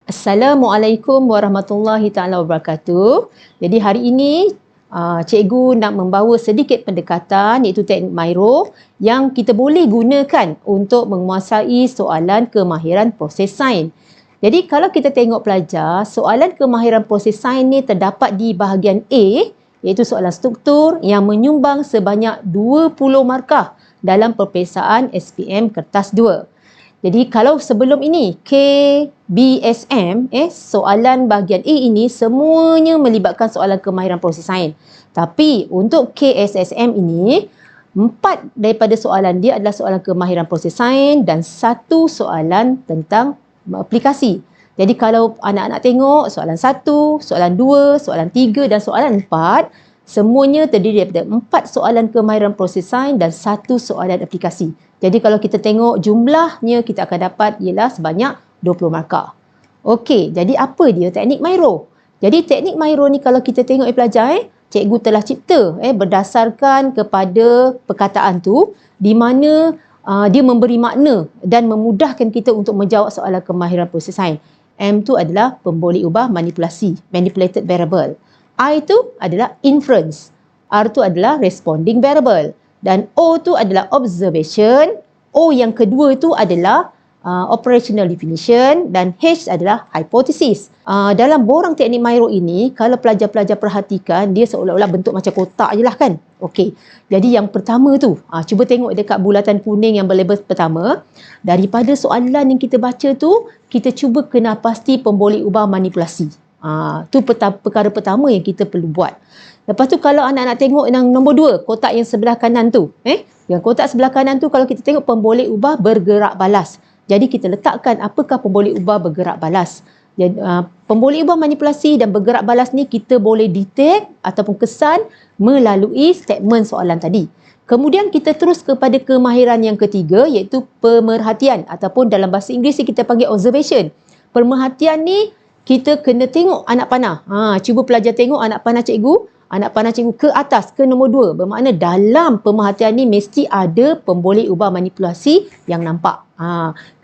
Assalamualaikum warahmatullahi taala wabarakatuh. Jadi hari ini cikgu nak membawa sedikit pendekatan iaitu teknik Miro yang kita boleh gunakan untuk menguasai soalan kemahiran proses sains. Jadi kalau kita tengok pelajar, soalan kemahiran proses sains ni terdapat di bahagian A iaitu soalan struktur yang menyumbang sebanyak 20 markah dalam peperiksaan SPM Kertas 2. Jadi kalau sebelum ini KBSM, soalan bahagian A ini semuanya melibatkan soalan kemahiran proses sains. Tapi untuk KSSM ini, 4 daripada soalan dia adalah soalan kemahiran proses sains dan 1 soalan tentang aplikasi. Jadi kalau anak-anak tengok soalan 1, soalan 2, soalan 3 dan soalan 4, semuanya terdiri daripada 4 soalan kemahiran proses sains dan 1 soalan aplikasi. Jadi kalau kita tengok jumlahnya, kita akan dapat ialah sebanyak 20 markah. Okey, jadi apa dia teknik Miro? Jadi teknik Miro ni kalau kita tengok pelajar, cikgu telah cipta berdasarkan kepada perkataan tu di mana dia memberi makna dan memudahkan kita untuk menjawab soalan kemahiran proses sains. M tu adalah pemboleh ubah manipulasi, manipulated variable. I tu adalah inference. R tu adalah responding variable. Dan O tu adalah observation. O yang kedua tu adalah operational definition. Dan H adalah hypothesis. Dalam borang teknik Miro ini, kalau pelajar-pelajar perhatikan, dia seolah-olah bentuk macam kotak je lah kan. Okey. Jadi yang pertama tu, cuba tengok dekat bulatan kuning yang berlabel pertama. Daripada soalan yang kita baca tu, kita cuba kenal pasti pemboleh ubah manipulasi. Tu perkara pertama yang kita perlu buat. Lepas tu kalau anak-anak tengok yang nombor 2, kotak yang sebelah kanan tu. Yang kotak sebelah kanan tu kalau kita tengok pemboleh ubah bergerak balas. Jadi kita letakkan apakah pemboleh ubah bergerak balas. Jadi, pemboleh ubah manipulasi dan bergerak balas ni kita boleh detect ataupun kesan melalui statement soalan tadi. Kemudian kita terus kepada kemahiran yang ketiga iaitu pemerhatian ataupun dalam bahasa Inggeris kita panggil observation. Pemerhatian ni kita kena tengok anak panah. Cuba pelajar tengok anak panah cikgu. Anak panah cikgu ke atas, ke nombor 2. Bermakna dalam pemerhatian ni mesti ada pemboleh ubah manipulasi yang nampak.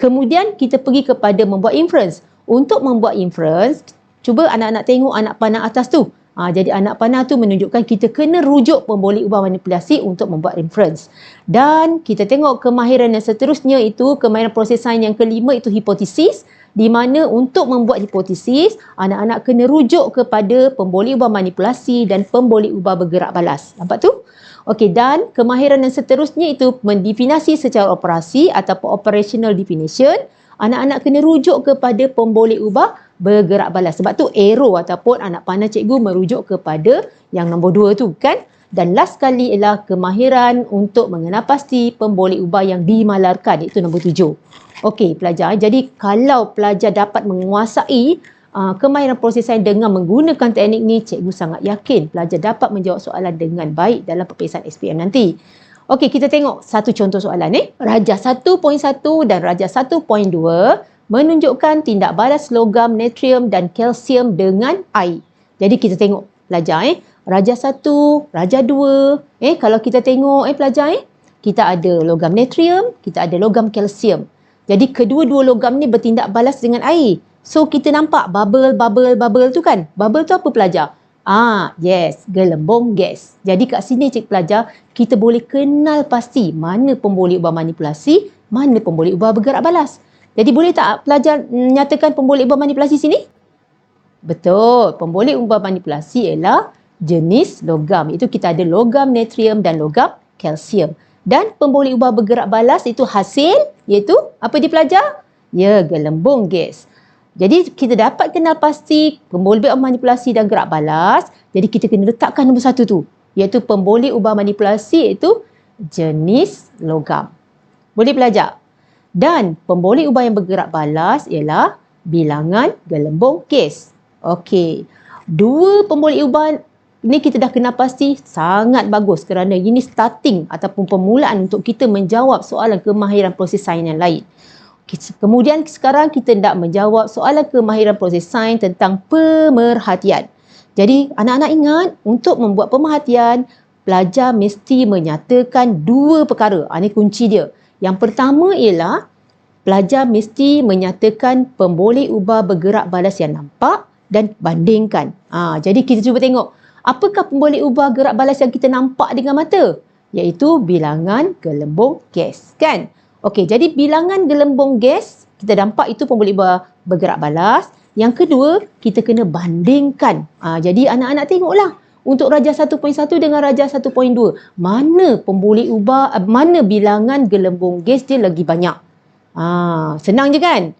Kemudian kita pergi kepada membuat inference. Untuk membuat inference, cuba anak-anak tengok anak panah atas tu. Jadi anak panah tu menunjukkan kita kena rujuk pemboleh ubah manipulasi untuk membuat inference. Dan kita tengok kemahiran yang seterusnya itu, kemahiran proses sains yang kelima itu hipotesis. Di mana untuk membuat hipotesis, anak-anak kena rujuk kepada pemboleh ubah manipulasi dan pemboleh ubah bergerak balas. Nampak tu? Okey, dan kemahiran yang seterusnya itu mendefinisi secara operasi ataupun operational definition. Anak-anak kena rujuk kepada pemboleh ubah bergerak balas. Sebab tu arrow ataupun anak panah cikgu merujuk kepada yang nombor 2 tu kan? Dan last sekali ialah kemahiran untuk mengenal pasti pemboleh ubah yang dimalarkan, iaitu nombor 7. Okey pelajar, jadi kalau pelajar dapat menguasai kemahiran proses sains dengan menggunakan teknik ni, cikgu sangat yakin pelajar dapat menjawab soalan dengan baik dalam peperiksaan SPM nanti. Okey, kita tengok satu contoh soalan Rajah 1.1 dan Rajah 1.2 menunjukkan tindak balas logam, natrium dan kalsium dengan air. Jadi kita tengok pelajar Rajah 1, Rajah 2. Kalau kita tengok pelajar kita ada logam natrium, kita ada logam kalsium. Jadi kedua-dua logam ni bertindak balas dengan air. So kita nampak bubble tu kan. Bubble tu apa pelajar? Yes, gelembung gas. Jadi kat sini cik pelajar, kita boleh kenal pasti mana pemboleh ubah manipulasi, mana pemboleh ubah bergerak balas. Jadi boleh tak pelajar nyatakan pemboleh ubah manipulasi sini? Betul, pemboleh ubah manipulasi ialah jenis logam. Itu kita ada logam natrium dan logam kalsium. Dan pemboleh ubah bergerak balas itu hasil iaitu apa dia pelajar? Ya, gelembung gas. Jadi kita dapat kenal pasti pemboleh ubah manipulasi dan gerak balas. Jadi kita kena letakkan nombor 1 tu iaitu pemboleh ubah manipulasi iaitu jenis logam. Boleh pelajar? Dan pemboleh ubah yang bergerak balas ialah bilangan gelembung gas. Okey. 2 pemboleh ubah ni kita dah kenal pasti sangat bagus kerana ini starting ataupun permulaan untuk kita menjawab soalan kemahiran proses sains yang lain. Kemudian sekarang kita nak menjawab soalan kemahiran proses sains tentang pemerhatian. Jadi anak-anak ingat untuk membuat pemerhatian, pelajar mesti menyatakan 2 perkara. Ini kunci dia. Yang pertama ialah pelajar mesti menyatakan pemboleh ubah bergerak balas yang nampak dan bandingkan. Jadi kita cuba tengok, apakah pemboleh ubah gerak balas yang kita nampak dengan mata? Iaitu bilangan gelembung gas, kan? Okey, jadi bilangan gelembung gas kita nampak itu pemboleh ubah bergerak balas. Yang kedua, kita kena bandingkan. Jadi anak-anak tengoklah untuk Raja 1.1 dengan Raja 1.2, mana pemboleh ubah, mana bilangan gelembung gas dia lagi banyak. Senang je kan?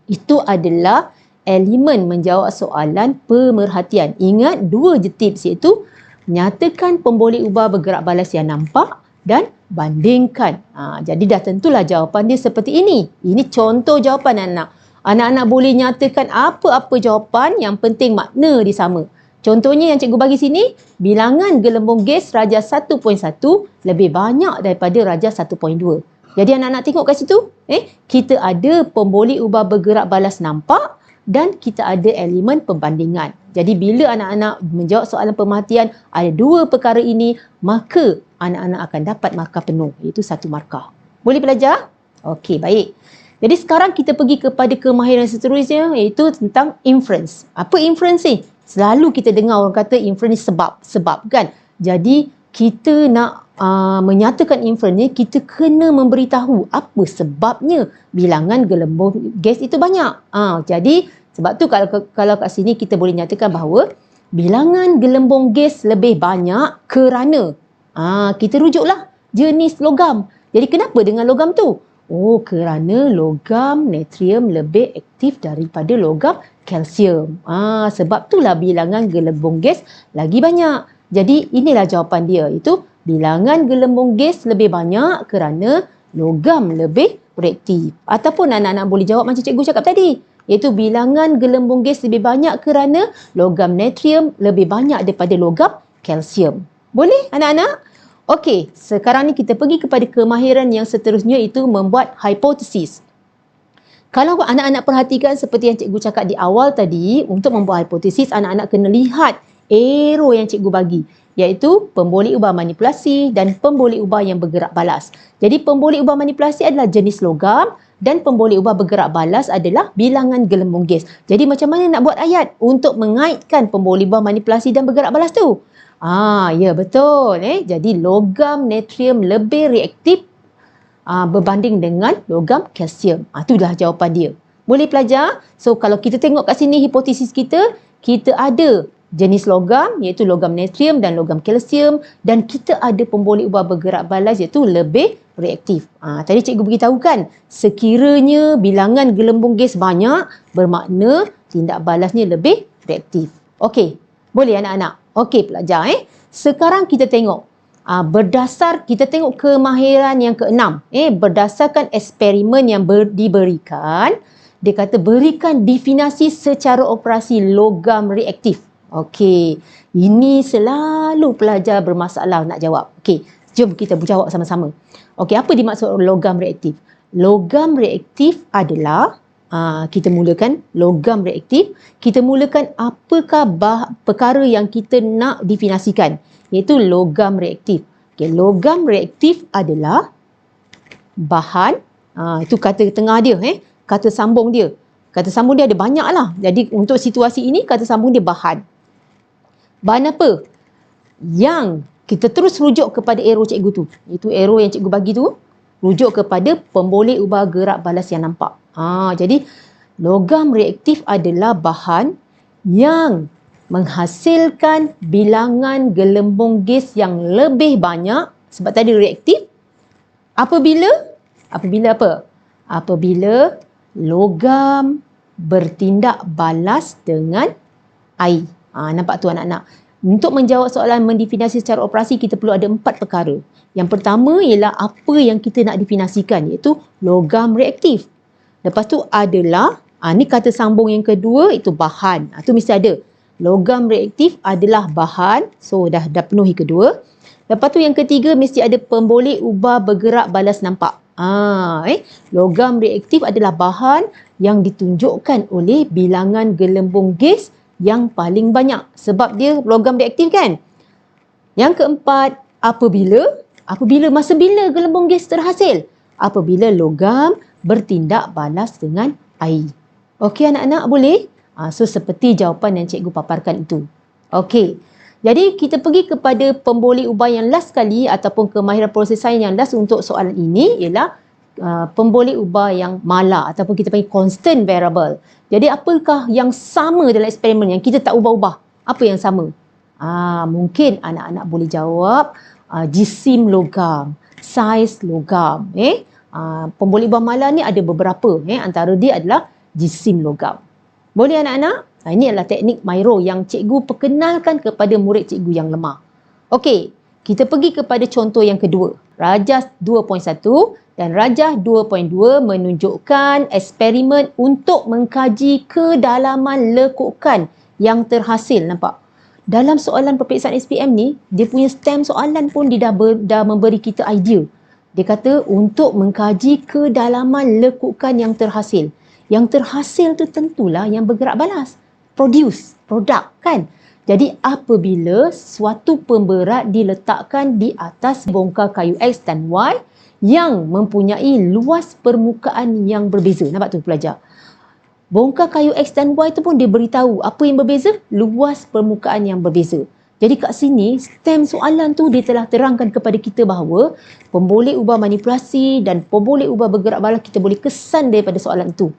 Itu adalah elemen menjawab soalan pemerhatian. Ingat dua je tips, iaitu nyatakan pemboleh ubah bergerak balas yang nampak dan bandingkan. Jadi dah tentulah jawapan dia seperti ini. Ini contoh jawapan anak-anak. Anak-anak boleh nyatakan apa-apa jawapan, yang penting makna dia sama. Contohnya yang cikgu bagi sini, bilangan gelembung gas Raja 1.1 lebih banyak daripada Raja 1.2. Jadi anak-anak tengok kat situ, kita ada pemboleh ubah bergerak balas nampak dan kita ada elemen pembandingan. Jadi bila anak-anak menjawab soalan pemerhatian ada dua perkara ini, maka anak-anak akan dapat markah penuh, iaitu 1 markah. Boleh belajar? Okey, baik. Jadi sekarang kita pergi kepada kemahiran seterusnya, iaitu tentang inference. Apa inference ni? Selalu kita dengar orang kata inference sebab kan? Jadi kita nak menyatakan inference ni, kita kena memberitahu apa sebabnya bilangan gelembung gas itu banyak. Jadi sebab tu kalau kat sini kita boleh nyatakan bahawa bilangan gelembung gas lebih banyak kerana kita rujuklah jenis logam. Jadi kenapa dengan logam tu? Kerana logam natrium lebih aktif daripada logam kalsium. Sebab itulah bilangan gelembung gas lagi banyak. Jadi inilah jawapan dia, iaitu bilangan gelembung gas lebih banyak kerana logam lebih reaktif. Ataupun anak-anak boleh jawab macam cikgu cakap tadi, iaitu bilangan gelembung gas lebih banyak kerana logam natrium lebih banyak daripada logam kalsium. Boleh anak-anak? Okey, sekarang ni kita pergi kepada kemahiran yang seterusnya, iaitu membuat hipotesis. Kalau anak-anak perhatikan seperti yang cikgu cakap di awal tadi, untuk membuat hipotesis anak-anak kena lihat arrow yang cikgu bagi, iaitu pemboleh ubah manipulasi dan pemboleh ubah yang bergerak balas. Jadi pemboleh ubah manipulasi adalah jenis logam dan pemboleh ubah bergerak balas adalah bilangan gelembung gas. Jadi macam mana nak buat ayat untuk mengaitkan pemboleh ubah manipulasi dan bergerak balas tu? Ya betul. Jadi logam natrium lebih reaktif berbanding dengan logam kalsium. Itulah jawapan dia. Boleh pelajar? So kalau kita tengok kat sini hipotesis kita ada jenis logam iaitu logam natrium dan logam kalsium, dan kita ada pemboleh ubah bergerak balas iaitu lebih reaktif. Tadi cikgu beritahu kan, sekiranya bilangan gelembung gas banyak bermakna tindak balasnya lebih reaktif. Okey, boleh anak-anak? Okey pelajar. Sekarang kita tengok kita tengok kemahiran yang keenam. Berdasarkan eksperimen yang diberikan, dia kata berikan definisi secara operasi logam reaktif. Okey, ini selalu pelajar bermasalah nak jawab. Okey, jom kita jawab sama-sama. Okey, apa dimaksud logam reaktif? Logam reaktif adalah kita mulakan logam reaktif. Kita mulakan apakah perkara yang kita nak definisikan, iaitu logam reaktif. Okay, logam reaktif adalah bahan, itu kata tengah dia, kata sambung dia. Kata sambung dia ada banyak lah. Jadi untuk situasi ini kata sambung dia bahan. Bahan apa? Yang kita terus rujuk kepada arrow cikgu tu. Itu arrow yang cikgu bagi tu, rujuk kepada pemboleh ubah gerak balas yang nampak. Jadi logam reaktif adalah bahan yang menghasilkan bilangan gelembung gas yang lebih banyak, sebab tadi reaktif, apabila apa? Apabila logam bertindak balas dengan air. Nampak tu anak-anak? Untuk menjawab soalan mendefinisi secara operasi, kita perlu ada 4 perkara. Yang pertama ialah apa yang kita nak definisikan, iaitu logam reaktif. Lepas tu adalah, ni kata sambung yang kedua, itu bahan. Tu mesti ada. Logam reaktif adalah bahan. So dah penuhi kedua. Lepas tu yang ketiga mesti ada pemboleh ubah bergerak balas nampak. Logam reaktif adalah bahan yang ditunjukkan oleh bilangan gelembung gas yang paling banyak. Sebab dia logam reaktif kan? Yang keempat, masa bila gelembung gas terhasil? Apabila logam bertindak balas dengan air. Okey anak-anak, boleh? So seperti jawapan yang cikgu paparkan itu. Okey. Jadi kita pergi kepada pemboleh ubah yang last sekali ataupun kemahiran proses sains yang last untuk soalan ini ialah pemboleh ubah yang mala ataupun kita panggil constant variable. Jadi apakah yang sama dalam eksperimen yang kita tak ubah-ubah? Apa yang sama? Mungkin anak-anak boleh jawab jisim logam, saiz logam. Pemboleh ubah mala ni ada beberapa. Antara dia adalah jisim logam. Boleh anak-anak? Ini adalah teknik Mairo yang cikgu perkenalkan kepada murid cikgu yang lemah. Okey, kita pergi kepada contoh yang kedua. Rajah 2.1 dan Rajah 2.2 menunjukkan eksperimen untuk mengkaji kedalaman lekukan yang terhasil. Nampak? Dalam soalan peperiksaan SPM ni, dia punya stem soalan pun dia dah memberi kita idea. Dia kata untuk mengkaji kedalaman lekukan yang terhasil. Yang terhasil tu tentulah yang bergerak balas. Produk kan? Jadi apabila suatu pemberat diletakkan di atas bongkar kayu X dan Y yang mempunyai luas permukaan yang berbeza. Nampak tu pelajar? Bongkar kayu X dan Y tu pun dia beritahu apa yang berbeza? Luas permukaan yang berbeza. Jadi kat sini, stem soalan tu dia telah terangkan kepada kita bahawa pemboleh ubah manipulasi dan pemboleh ubah bergerak balas kita boleh kesan daripada soalan itu.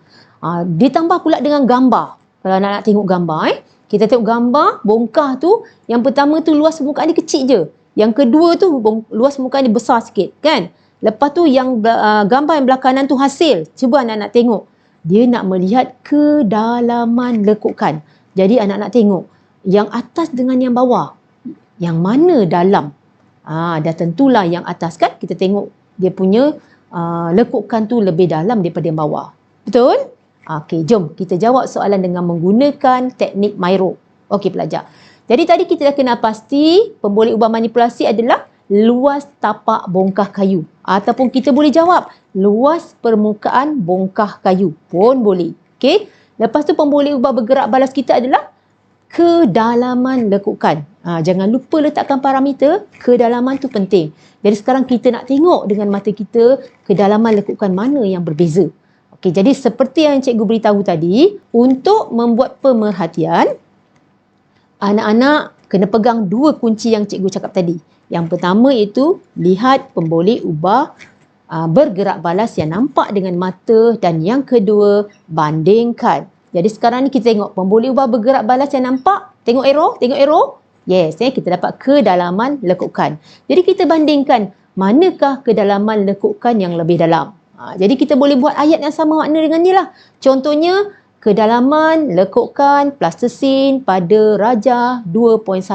Ditambah pula dengan gambar. Kalau nak tengok gambar, kita tengok gambar bongkar tu, yang pertama tu luas permukaan dia kecil je. Yang kedua tu luas permukaan dia besar sikit, kan? Lepas tu yang gambar yang belah kanan tu hasil. Cuba anak-anak tengok. Dia nak melihat kedalaman lekukan. Jadi anak-anak tengok yang atas dengan yang bawah. Yang mana dalam? Dah tentulah yang atas kan. Kita tengok dia punya lekukan tu lebih dalam daripada yang bawah. Betul? Okey, jom kita jawab soalan dengan menggunakan teknik Mairo. Okey pelajar. Jadi tadi kita dah kenal pasti pemboleh ubah manipulasi adalah luas tapak bongkah kayu. Ataupun kita boleh jawab luas permukaan bongkah kayu pun boleh. Okey. Lepas tu pemboleh ubah bergerak balas kita adalah kedalaman lekukan. Jangan lupa letakkan parameter. Kedalaman tu penting. Jadi sekarang kita nak tengok dengan mata kita kedalaman lekukan mana yang berbeza. Okey, jadi seperti yang cikgu beritahu tadi, untuk membuat pemerhatian, anak-anak kena pegang dua kunci yang cikgu cakap tadi. Yang pertama iaitu lihat pemboleh ubah bergerak balas yang nampak dengan mata, dan yang kedua bandingkan. Jadi sekarang ni kita tengok pemboleh ubah bergerak balas yang nampak. Tengok arrow? Yes, kita dapat kedalaman lekukan. Jadi kita bandingkan manakah kedalaman lekukan yang lebih dalam. Jadi kita boleh buat ayat yang sama makna dengan dia lah. Contohnya kedalaman lekukan plastosin pada Rajah 2.1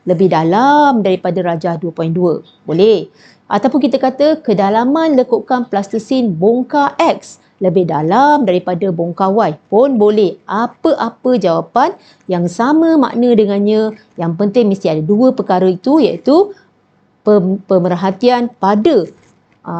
lebih dalam daripada Rajah 2.2. Boleh. Ataupun kita kata kedalaman lekukan plastosin bongkar X lebih dalam daripada bongkar Y pun boleh. Apa-apa jawapan yang sama makna dengannya, yang penting mesti ada dua perkara itu, iaitu pemerhatian pada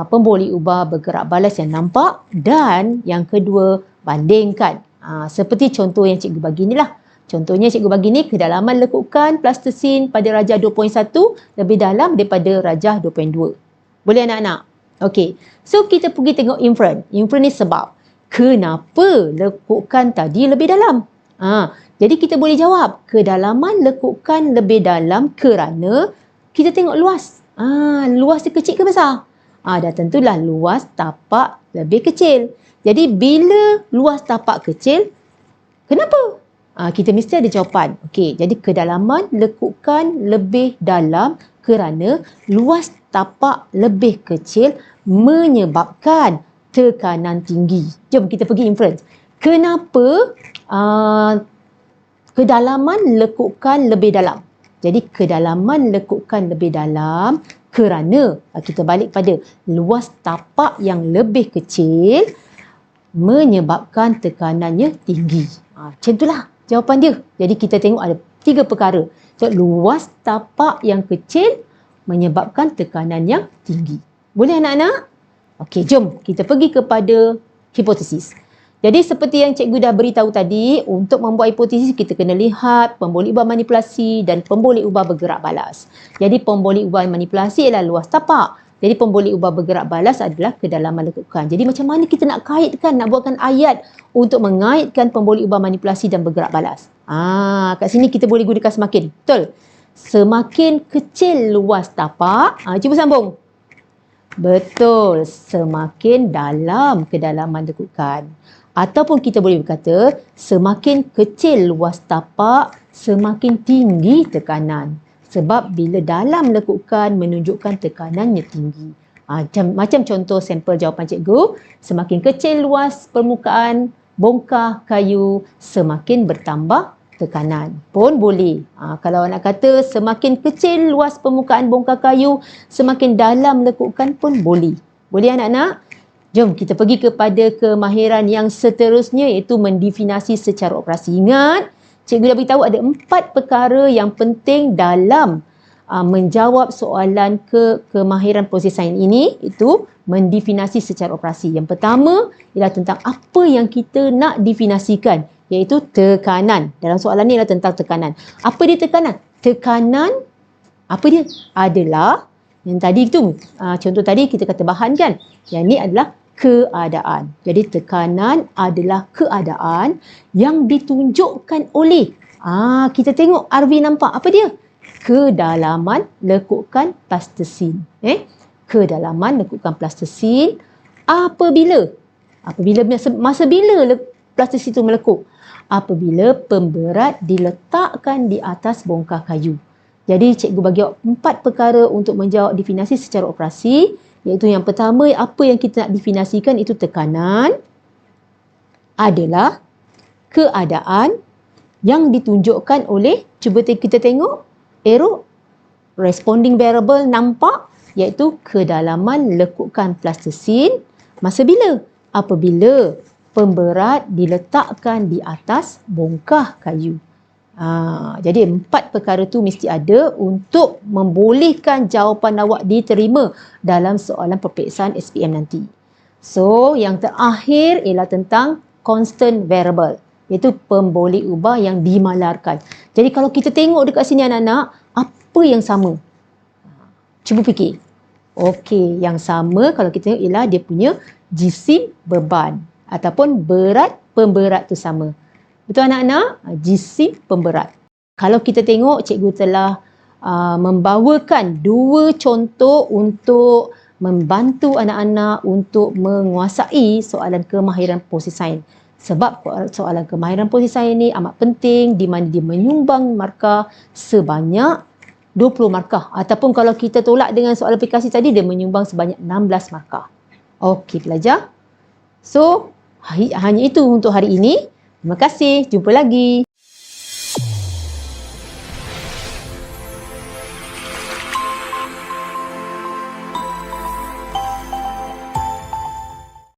pemboleh ubah bergerak balas yang nampak, dan yang kedua bandingkan. Seperti contoh yang cikgu bagi ni lah. Contohnya cikgu bagi ni kedalaman lekukan plastosin pada Rajah 2.1 lebih dalam daripada Rajah 2.2. Boleh anak-anak? Okey. So kita pergi tengok inference. Inference ni sebab kenapa lekukan tadi lebih dalam. Jadi kita boleh jawab kedalaman lekukan lebih dalam kerana kita tengok luas. Luas dia kecil ke besar? Dah tentulah luas tapak lebih kecil. Jadi bila luas tapak kecil, kenapa? Kita mesti ada jawapan. Okey, jadi kedalaman lekukan lebih dalam kerana luas tapak lebih kecil menyebabkan tekanan tinggi. Jom kita pergi inference. Kenapa kedalaman lekukan lebih dalam? Jadi kedalaman lekukan lebih dalam kerana kita balik pada luas tapak yang lebih kecil menyebabkan tekanannya tinggi. Macam itulah jawapan dia. Jadi kita tengok ada tiga perkara. So, luas tapak yang kecil menyebabkan tekanan yang tinggi. Boleh anak-anak? Okey, jom kita pergi kepada hipotesis. Jadi seperti yang cikgu dah beritahu tadi, untuk membuat hipotesis kita kena lihat pemboleh ubah manipulasi dan pemboleh ubah bergerak balas. Jadi pemboleh ubah manipulasi ialah luas tapak. Jadi pemboleh ubah bergerak balas adalah kedalaman lekukan. Jadi macam mana kita nak kaitkan, nak buatkan ayat untuk mengaitkan pemboleh ubah manipulasi dan bergerak balas? Kat sini kita boleh gunakan semakin. Betul? Semakin kecil luas tapak. Cuba sambung. Betul. Semakin dalam kedalaman lekukan. Ataupun kita boleh berkata, semakin kecil luas tapak, semakin tinggi tekanan. Sebab bila dalam lekukan menunjukkan tekanannya tinggi. Macam contoh sampel jawapan cikgu, semakin kecil luas permukaan bongkah kayu, semakin bertambah tekanan. Pun boleh. Kalau nak kata semakin kecil luas permukaan bongkah kayu, semakin dalam lekukan pun boleh. Boleh anak-anak? Jom kita pergi kepada kemahiran yang seterusnya, iaitu mendefinasi secara operasi. Ingat, cikgu dah beritahu ada 4 perkara yang penting dalam menjawab soalan kemahiran proses sains ini, itu mendefinasi secara operasi. Yang pertama ialah tentang apa yang kita nak definisikan, iaitu tekanan. Dalam soalan ni adalah tentang tekanan. Apa dia tekanan? Tekanan, apa dia? Adalah, yang tadi tu, contoh tadi kita kata bahan kan? Yang ni adalah keadaan. Jadi tekanan adalah keadaan yang ditunjukkan oleh, kita tengok RV nampak, apa dia? Kedalaman lekukan plastisin. Kedalaman lekukan plastisin apabila masa bila plastisin itu melekuk? Apabila pemberat diletakkan di atas bongkah kayu. Jadi cikgu bagi 4 perkara untuk menjawab definisi secara operasi, iaitu yang pertama, apa yang kita nak definisikan itu tekanan adalah keadaan yang ditunjukkan oleh, cuba kita tengok arrow responding variable nampak, iaitu kedalaman lekukan plastisin masa bila? Apabila pemberat diletakkan di atas bongkah kayu. Jadi 4 perkara tu mesti ada untuk membolehkan jawapan awak diterima dalam soalan peperiksaan SPM nanti. So, yang terakhir ialah tentang constant variable, iaitu pemboleh ubah yang dimalarkan. Jadi kalau kita tengok dekat sini anak-anak, apa yang sama? Cuba fikir. Okey, yang sama kalau kita tengok ialah dia punya jisim beban ataupun berat pemberat tu sama. Betul anak-anak? Jisim pemberat. Kalau kita tengok, cikgu telah membawakan 2 contoh untuk membantu anak-anak untuk menguasai soalan kemahiran proses sains. Sebab soalan kemahiran proses sains ini amat penting, di mana dia menyumbang markah sebanyak 20 markah. Ataupun kalau kita tolak dengan soalan aplikasi tadi, dia menyumbang sebanyak 16 markah. Okey pelajar. So, hanya itu untuk hari ini. Terima kasih. Jumpa lagi.